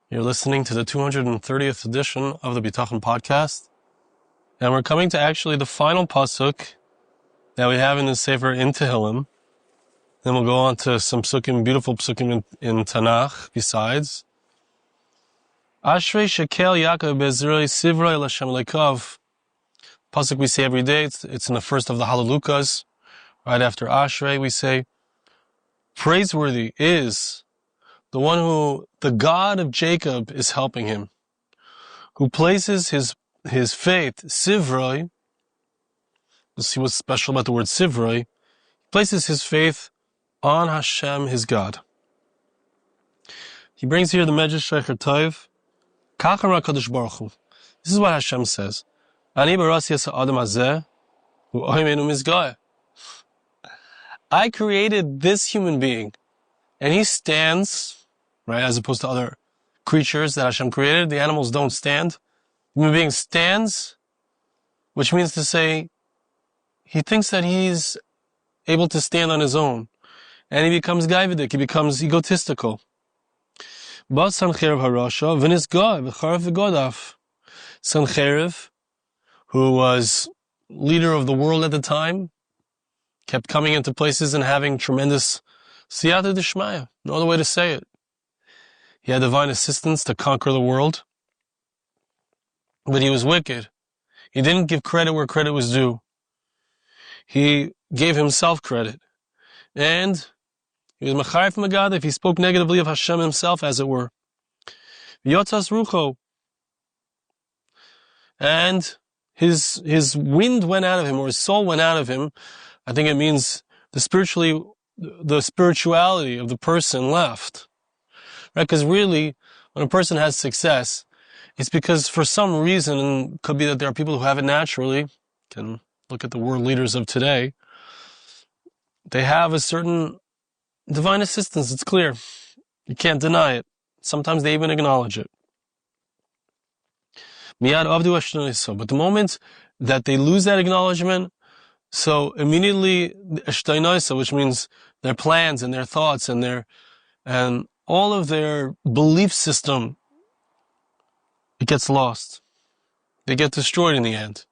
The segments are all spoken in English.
You're listening to the 230th edition of the Bitachon podcast, and we're coming to actually the final passuk that we have in the Sefer in Tehillim. Then we'll go on to some pesukim, beautiful pesukim in Tanakh besides. Ashrei shekel Yaakov bezroi sivroi l'Hashem lekov. Passuk we say every day. It's in the first of the Hallelujahs. Right after Ashrei we say, praiseworthy is the one who the God of Jacob is helping him, who places his faith, sivroi. Let's see what's special about the word sivroi. He places his faith on Hashem, his God. He brings here the Medrash Shecher Tov. Kachar HaKadosh Baruch Hu. This is what Hashem says. Ani barasi es ha'adam hazeh u'oimenu mizgah. I created this human being, and he stands, right, as opposed to other creatures that Hashem created. The animals don't stand. The human being stands, which means to say, he thinks that he's able to stand on his own. And he becomes gaividik, he becomes egotistical. Sancheriv, who was leader of the world at the time, kept coming into places and having tremendous siyata d'shmaya, no other way to say it. He had divine assistance to conquer the world, but he was wicked. He didn't give credit where credit was due. He gave himself credit. And he was machayef magad if he spoke negatively of Hashem himself, as it were. Yotzas rucho. And his wind went out of him, or his soul went out of him. I think it means the spirituality of the person left. Right? Because really, when a person has success, it's because for some reason, and it could be that there are people who have it naturally, you can look at the world leaders of today, they have a certain divine assistance, it's clear. You can't deny it. Sometimes they even acknowledge it. But the moment that they lose that acknowledgement, so immediately, which means their plans and their thoughts and all of their belief system, it gets lost. They get destroyed in the end.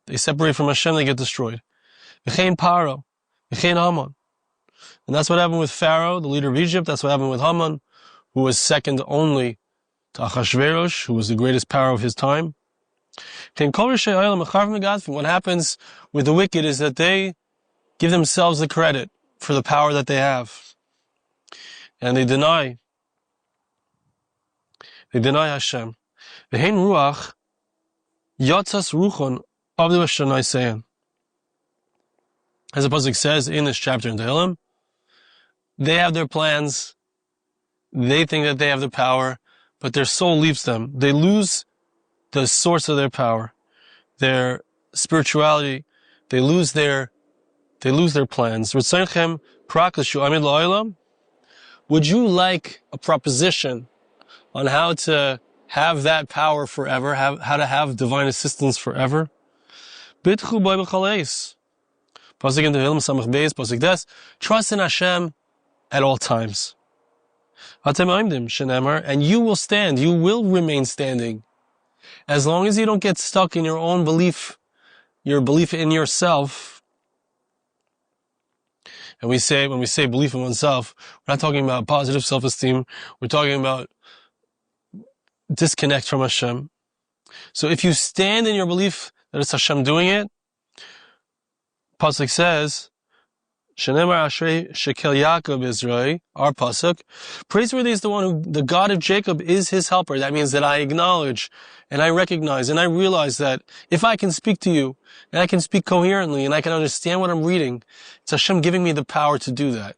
They separate from Hashem, they get destroyed. V'chein Paro, v'chein Haman. And that's what happened with Pharaoh, the leader of Egypt. That's what happened with Haman, who was second only to Achashverosh, who was the greatest power of his time. What happens with the wicked is that they give themselves the credit for the power that they have. And they deny Hashem. V'hein ruach yotzas ruchon avdu Hashanai seyan. As the passuk says in this chapter in Tehillim, they have their plans, they think that they have the power, but their soul leaves them. They lose the source of their power, their spirituality. They lose their plans. Would you like a proposition on how to have that power forever, how to have divine assistance forever? Bitchu boy b'chaleis. Pasuk in Tehillim samach beis, pasuk des. Trust in Hashem at all times. And you will stand, you will remain standing. As long as you don't get stuck in your own belief, your belief in yourself. And when we say belief in oneself, we're not talking about positive self-esteem, we're talking about disconnect from Hashem. So if you stand in your belief that it's Hashem doing it, pasuk says, Shenemar Ashrei shekel Yaakov Israel, our passuk. Praiseworthy is the one who, the God of Jacob is his helper. That means that I acknowledge and I recognize and I realize that if I can speak to you and I can speak coherently and I can understand what I'm reading, it's Hashem giving me the power to do that.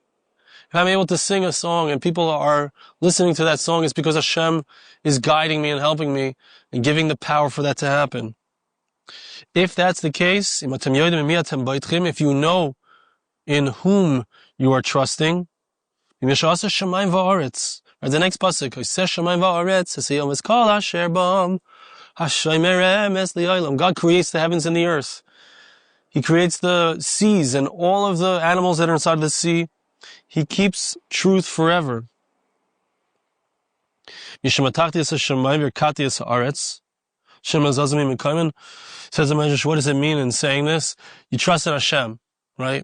If I'm able to sing a song and people are listening to that song, it's because Hashem is guiding me and helping me and giving the power for that to happen. If that's the case, if you know in whom you are trusting. The next pasuk, God creates the heavens and the earth. He creates the seas and all of the animals that are inside the sea. He keeps truth forever. Mishamatachtias Hashemayim Virkatias Haaretz. Shema Zazmi Mekayman. Says the Medrash, what does it mean in saying this? You trust in Hashem, right?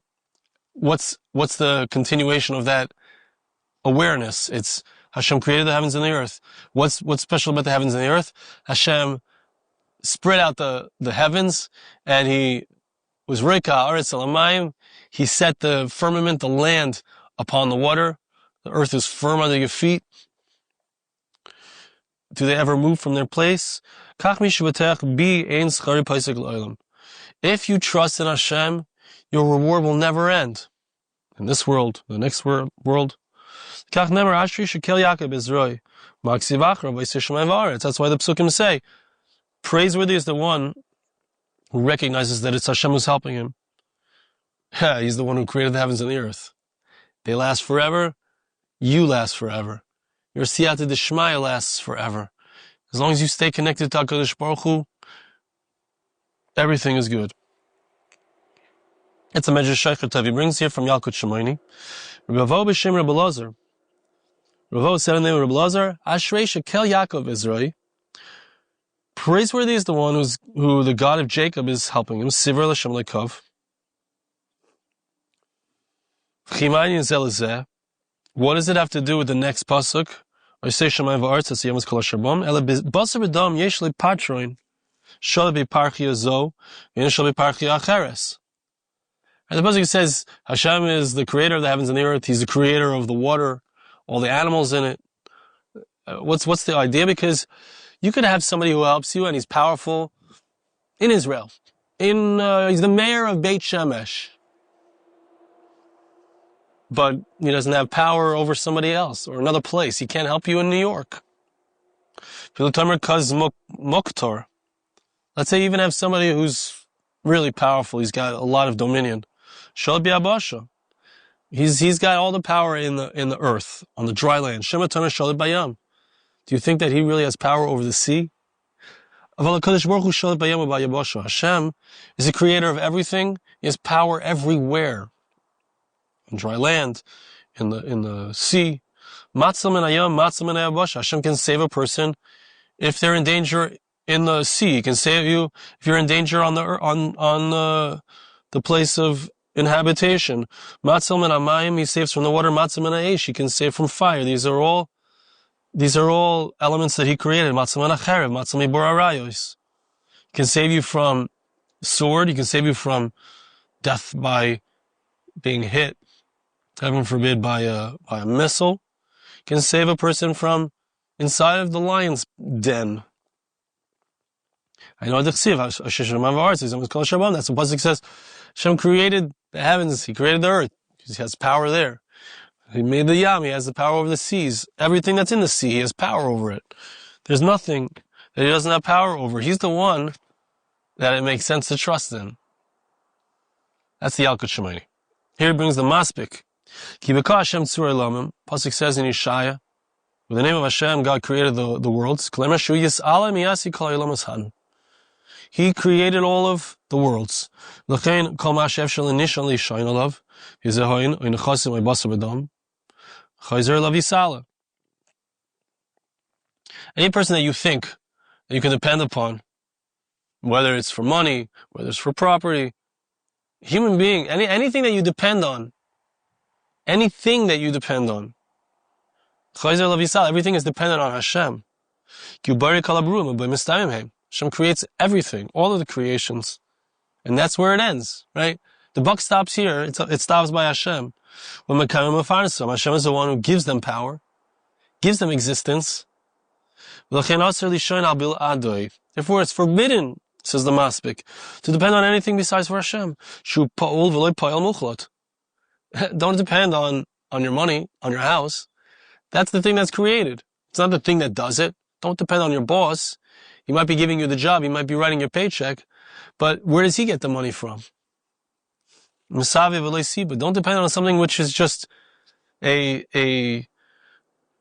What's the continuation of that awareness? It's Hashem created the heavens and the earth. What's special about the heavens and the earth? Hashem spread out the heavens, and He was Reika Haaretz Alamayim. He set the firmament, the land, upon the water. The earth is firm under your feet. Do they ever move from their place? If you trust in Hashem, your reward will never end. In this world, the next world. That's why the pesukim say, praiseworthy is the one who recognizes that it's Hashem who's helping him. Yeah, He's the one who created the heavens and the earth. They last forever. You last forever. Your siyata d'shmaya lasts forever. As long as you stay connected to HaKadosh Baruch Hu, everything is good. It's a Medrash Sheicher Tov. He brings here from Yalkut Shimoni. Ravo b'shem Rabbi Elazar. Ravo said in the name of Rabbi Elazar, Ashrei shekel Yaakov Izroi. Praiseworthy is the one who the God of Jacob is helping him. Sivra l'shem lekov. Chimayni zelazeh. What does it have to do with the next passuk? I say Shemayim v'aretz asiyamos kol hashabam. Ele basar b'dam yesh li patroin. Shal b'parchia zo, v'yin shal b'parchia acheres. And the passuk says Hashem is the creator of the heavens and the earth. He's the creator of the water, all the animals in it. What's the idea? Because you could have somebody who helps you and he's powerful in Israel. He's the mayor of Beit Shemesh. But he doesn't have power over somebody else or another place. He can't help you in New York. Let's say you even have somebody who's really powerful. He's got a lot of dominion. He's got all the power in the earth, on the dry land. Do you think that he really has power over the sea? Hashem is the creator of everything. He has power everywhere. In dry land, in the sea. Hashem can save a person if they're in danger in the sea. He can save you if you're in danger on the place of inhabitation. He saves from the water. He can save from fire. These are all elements that He created. He can save you from sword. He can save you from death by being hit, heaven forbid, by a missile. Can save a person from inside of the lion's den. I know that's what the pasuk says. Hashem created the heavens. He created the earth. He has power there. He made the yam. He has the power over the seas. Everything that's in the sea, He has power over it. There's nothing that He doesn't have power over. He's the one that it makes sense to trust in. That's the Yalkut Shimoni. Here He brings the maspik. Pasuk says in Yeshaya, with the name of Hashem, God created the worlds. He created all of the worlds. Any person that you think that you can depend upon, whether it's for money, whether it's for property, human being, anything that you depend on, everything is dependent on Hashem. Hashem creates everything, all of the creations. And that's where it ends, right? The buck stops here. It stops by Hashem. Hashem is the one who gives them power, gives them existence. Therefore, it's forbidden, says the Maspik, to depend on anything besides for Hashem. Don't depend on your money, on your house. That's the thing that's created. It's not the thing that does it. Don't depend on your boss. He might be giving you the job. He might be writing your paycheck. But where does he get the money from? But don't depend on something which is just is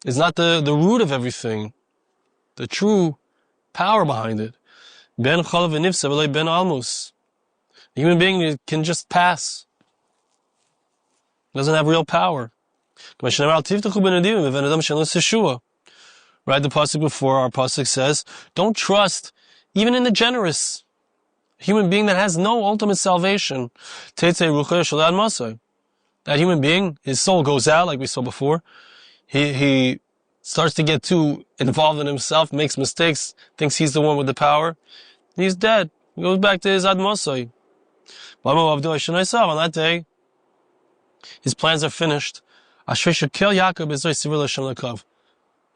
not the root of everything. The true power behind it. Ben chalav v'nifsa ben almus. A human being can just pass. Doesn't have real power. Right, the passuk before, our passuk says, don't trust even in the generous human being that has no ultimate salvation. That human being, his soul goes out, like we saw before. He starts to get too involved in himself, makes mistakes, thinks he's the one with the power. He's dead. He goes back to his admasai. On that day, his plans are finished. You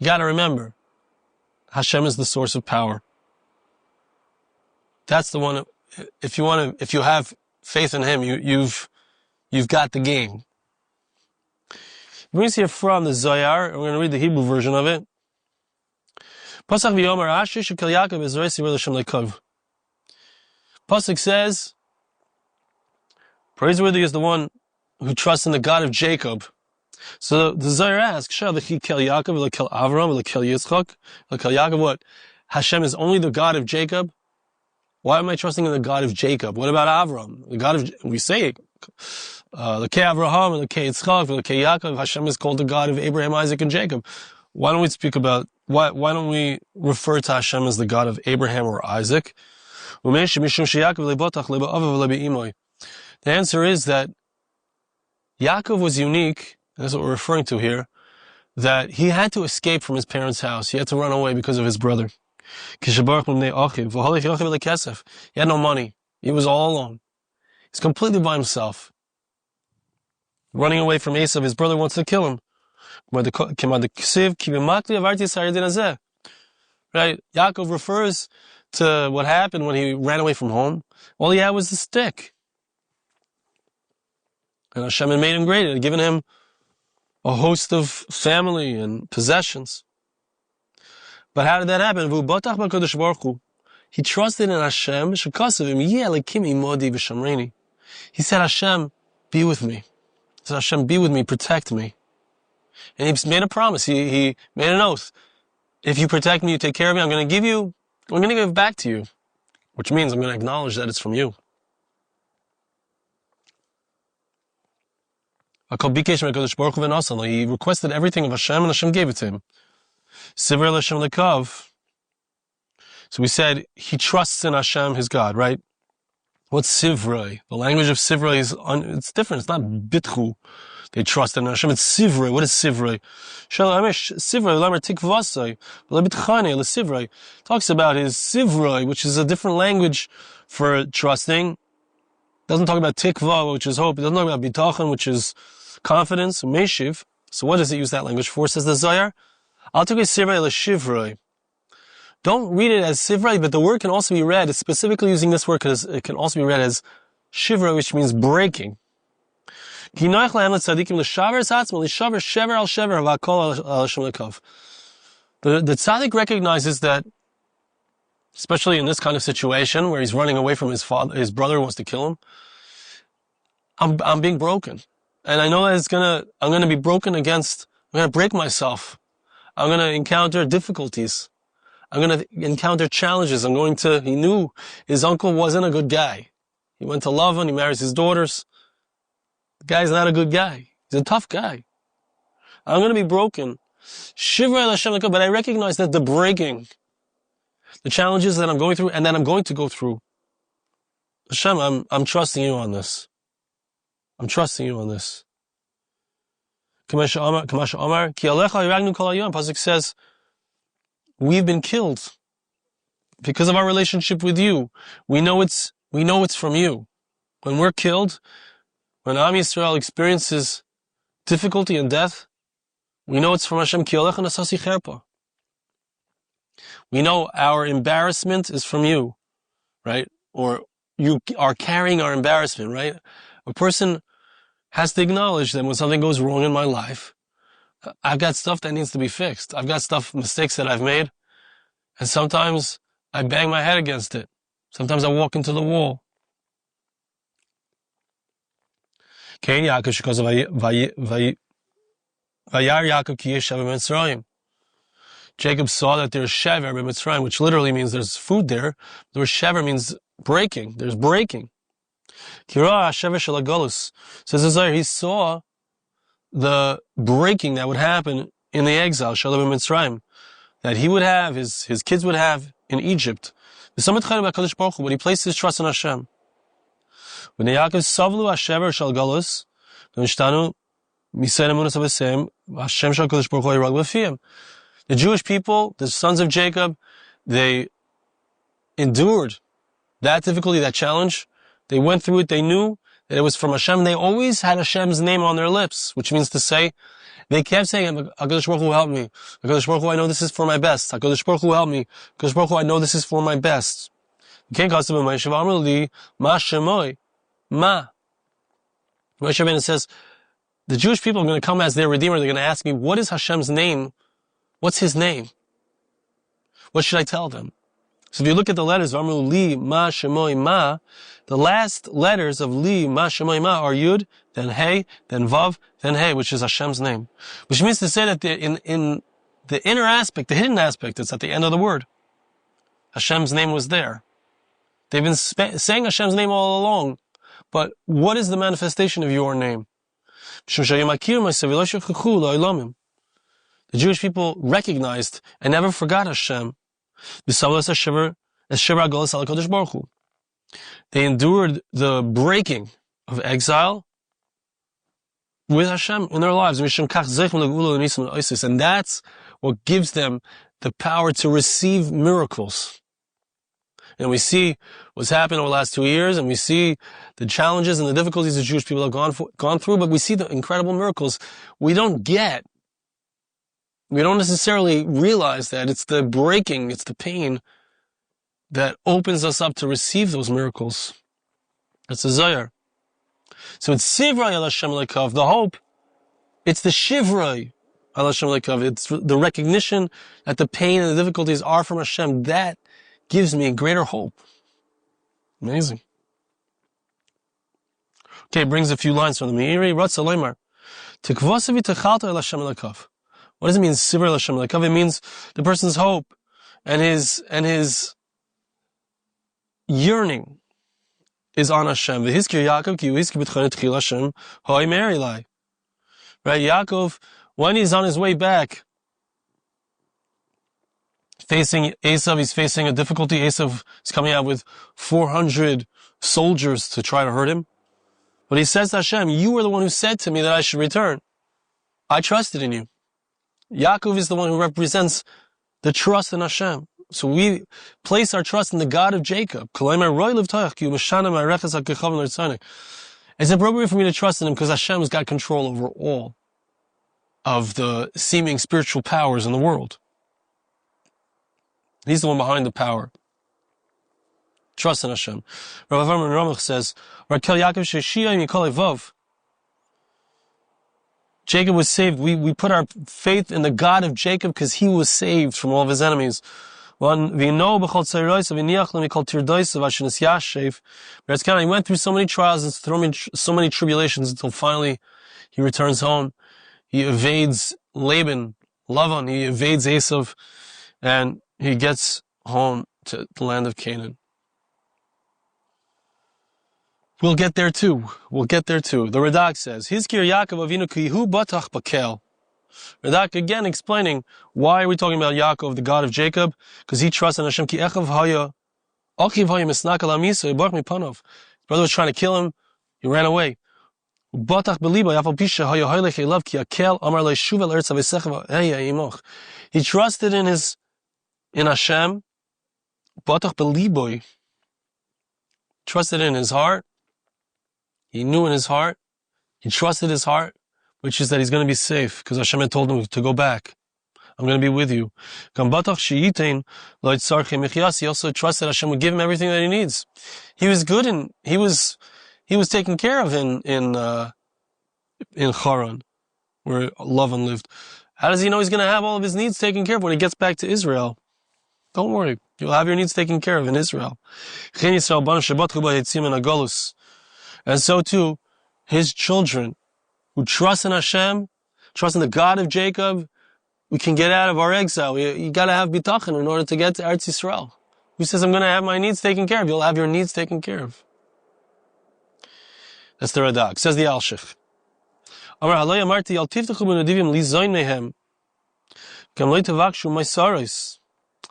gotta remember, Hashem is the source of power. That's the one. If you have faith in Him, you've got the game. It brings here from the Zohar, and we're going to read the Hebrew version of it. Pasuk says, praiseworthy is the one who trusts in the God of Jacob. So the Zohar asks, what? Hashem is only the God of Jacob? Why am I trusting in the God of Jacob? What about Avram? The God of, we say, the K Avraham, the K Yitzchak, the K Yaakov, Hashem is called the God of Abraham, Isaac, and Jacob. Why don't we speak about, why don't we refer to Hashem as the God of Abraham or Isaac? The answer is that Yaakov was unique, that's what we're referring to here, that he had to escape from his parents' house. He had to run away because of his brother. He had no money. He was all alone. He's completely by himself. Running away from Esav, his brother wants to kill him. Right? Yaakov refers to what happened when he ran away from home. All he had was the stick. And Hashem had made him great. It had given him a host of family and possessions. But how did that happen? He trusted in Hashem. He said, Hashem, be with me. He said, Hashem, be with me, protect me. And he made a promise. He made an oath. If you protect me, you take care of me, I'm going to give back to you. Which means I'm going to acknowledge that it's from you. He requested everything of Hashem, and Hashem gave it to him. So we said he trusts in Hashem, his God, right? What's Sivrei? The language of Sivrei it's different. It's not Bitchu. They trust in Hashem. It's Sivrei. What is Sivrei? Sivrei talks about his Sivrei, which is a different language for trusting. It doesn't talk about Tikva, which is hope. It doesn't talk about Bitachon, which is confidence, Meshiv. So what does it use that language for? Says the Zohar. I'll take a Sivrei l'Shivrei. Don't read it as Sivrei, but the word can also be read, it's specifically using this word because it can also be read as Shivrei, which means breaking. The tzaddik recognizes that, especially in this kind of situation where he's running away from his brother who wants to kill him, I'm being broken. And I know that I'm going to be broken against, I'm going to break myself. I'm going to encounter difficulties. I'm going to encounter challenges. He knew his uncle wasn't a good guy. He went to love him. He marries his daughters. The guy's not a good guy. He's a tough guy. I'm going to be broken. Shivrei Hashem, but I recognize that the breaking, the challenges that I'm going through and that I'm going to go through, Hashem, I'm trusting you on this. I'm trusting you on this. Pasuk says, we've been killed because of our relationship with you. We know it's from you. When we're killed, when Am Yisrael experiences difficulty and death, we know it's from Hashem. We know our embarrassment is from you, right? Or you are carrying our embarrassment, right? A person has to acknowledge that when something goes wrong in my life, I've got stuff that needs to be fixed. I've got mistakes that I've made, and sometimes I bang my head against it. Sometimes I walk into the wall. Jacob saw that there's shever b'Mitzrayim, which literally means there's food there. The word shever means breaking. There's breaking. Says the Zohar, he saw the breaking that would happen in the exile, Shalom Mitzrayim. that he would have, his kids would have in Egypt. When he placed his trust in Hashem. When Yaakov savlu hashever shel galus, the Jewish people, the sons of Jacob, they endured that difficulty, that challenge. They went through it. They knew that it was from Hashem. They always had Hashem's name on their lips, which means to say, they kept saying, HaKadosh Baruch Hu help me. HaKadosh Baruch Hu, I know this is for my best. HaKadosh Baruch Hu help me. HaKadosh Baruch Hu, I know this is for my best. Ma Shemoy. Ma. Moshe Rabbeinu says, the Jewish people are going to come as their Redeemer. They're going to ask me, what is Hashem's name? What's His name? What should I tell them? So if you look at the letters, V'amru li ma shemoy ma, the last letters of li ma shemoy ma are Yud, then Hey, then Vav, then Hey, which is Hashem's name. Which means to say that in the inner aspect, the hidden aspect, it's at the end of the word. Hashem's name was there. They've been saying Hashem's name all along. But what is the manifestation of your name? The Jewish people recognized and never forgot Hashem. They endured the breaking of exile with Hashem in their lives. And that's what gives them the power to receive miracles. And we see what's happened over the last 2 years, and we see the challenges and the difficulties the Jewish people have gone through, but we see the incredible miracles. We don't necessarily realize that it's the breaking, it's the pain that opens us up to receive those miracles. It's a Zohar. So it's Sivrei al Hashem Lekov, the hope. It's the Shivrei al Hashem Lekov. It's the recognition that the pain and the difficulties are from Hashem. That gives me greater hope. Amazing. Okay, it brings a few lines from the Meiri. Ratza Loimar. Tikvosavi techalta el Hashem Lekov. What does it mean, Sivrei el Hashem Lekov? It means the person's hope and his yearning is on Hashem. V'hiskir Yaakov ki uhiskir b'tchonet chil Hashem hoi meri lai. Right, Yaakov, when he's on his way back, facing Esav, he's facing a difficulty. Esav is coming out with 400 soldiers to try to hurt him. But he says to Hashem, you were the one who said to me that I should return. I trusted in you. Yaakov is the one who represents the trust in Hashem. So we place our trust in the God of Jacob. It's appropriate for me to trust in Him because Hashem has got control over all of the seeming spiritual powers in the world. He's the one behind the power. Trust in Hashem. Rav Avraham Ramach says, Jacob was saved. We put our faith in the God of Jacob because he was saved from all of his enemies. He went through so many trials and so many tribulations until finally he returns home. He evades Laban, he evades Esav, and he gets home to the land of Canaan. We'll get there too. The Radak says, Hizkir Yaakov Avinu ki hu batach bakel. Radak again explaining why are we talking about Yaakov, the God of Jacob? Because he trusts in Hashem. Ki echav haya, achiv haya misnak al amisa, yibarach mipanov. His brother was trying to kill him. He ran away. Batach beliba yafal pisha haya haylech elav ki akel amar le shuvel eretz avesecha heya imoch. He trusted in Hashem. Batach beliboy. Trusted in his heart. He knew in his heart. He trusted his heart, which is that he's going to be safe because Hashem had told him to go back. I'm going to be with you. He also trusted Hashem would give him everything that he needs. He was good and he was taken care of in Haran, where Lavan lived. How does he know he's going to have all of his needs taken care of when he gets back to Israel? Don't worry. You'll have your needs taken care of in Israel. And so too, his children who trust in Hashem, trust in the God of Jacob, we can get out of our exile. You got to have Bitachon in order to get to Eretz Yisrael. Who says, I'm going to have my needs taken care of? You'll have your needs taken care of. That's the Radak. Says the Alshich.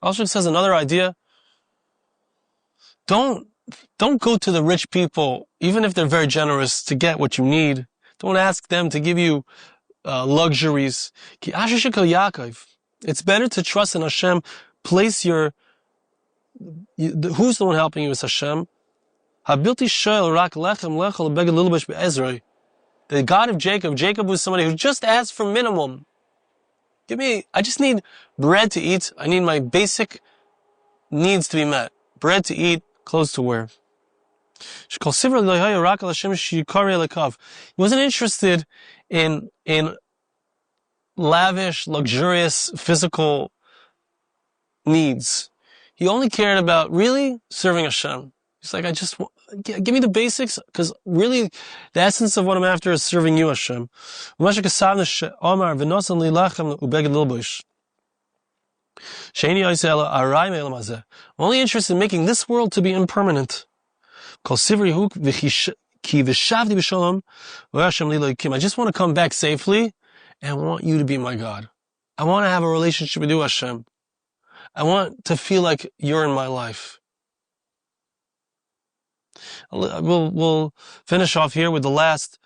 Also says another idea. Don't go to the rich people, even if they're very generous, to get what you need. Don't ask them to give you luxuries. It's better to trust in Hashem. Place who's the one helping you is Hashem. The God of Jacob was somebody who just asked for minimum. I just need bread to eat. I need my basic needs to be met. Bread to eat, clothes to wear. He wasn't interested in lavish, luxurious, physical needs. He only cared about really serving Hashem. He's like, give me the basics, because really the essence of what I'm after is serving you, Hashem. Only interested in making this world to be impermanent. I just want to come back safely, and I want you to be my God. I want to have a relationship with you, Hashem. I want to feel like you're in my life. We'll finish off here with the last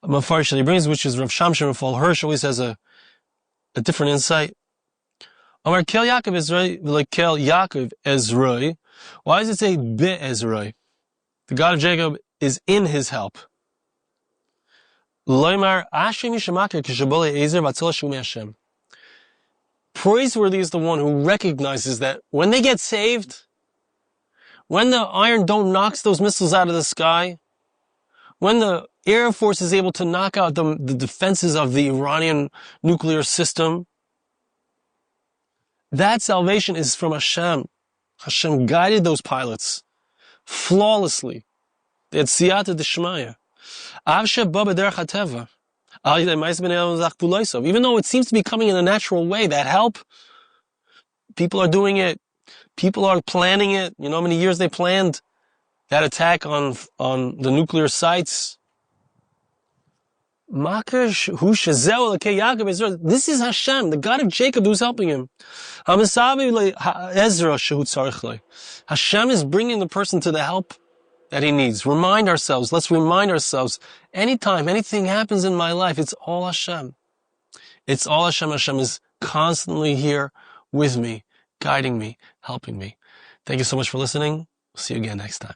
Mafarish that he brings, which is Rav Shamshon Rafal Hirsch. Always has a different insight. Amar Kel Yaakov Ezroi, like Kel Yaakov Ezroi. Why does it say Be Ezroi? The God of Jacob is in his help. Loimar Ashim Yishamakir Kishabole Ezer Vatzil Shumi Hashem. Praiseworthy is the one who recognizes that when they get saved, when the Iron Dome knocks those missiles out of the sky, when the Air Force is able to knock out the defenses of the Iranian nuclear system, that salvation is from Hashem. Hashem guided those pilots flawlessly. They had siyata d'shmaya. Even though it seems to be coming in a natural way, that help, people are doing it. People are planning it. You know how many years they planned that attack on the nuclear sites? This is Hashem, the God of Jacob, who's helping him. Hashem is bringing the person to the help that he needs. Let's remind ourselves, anytime anything happens in my life, it's all Hashem. It's all Hashem. Hashem is constantly here with me, guiding me, helping me. Thank you so much for listening. See you again next time.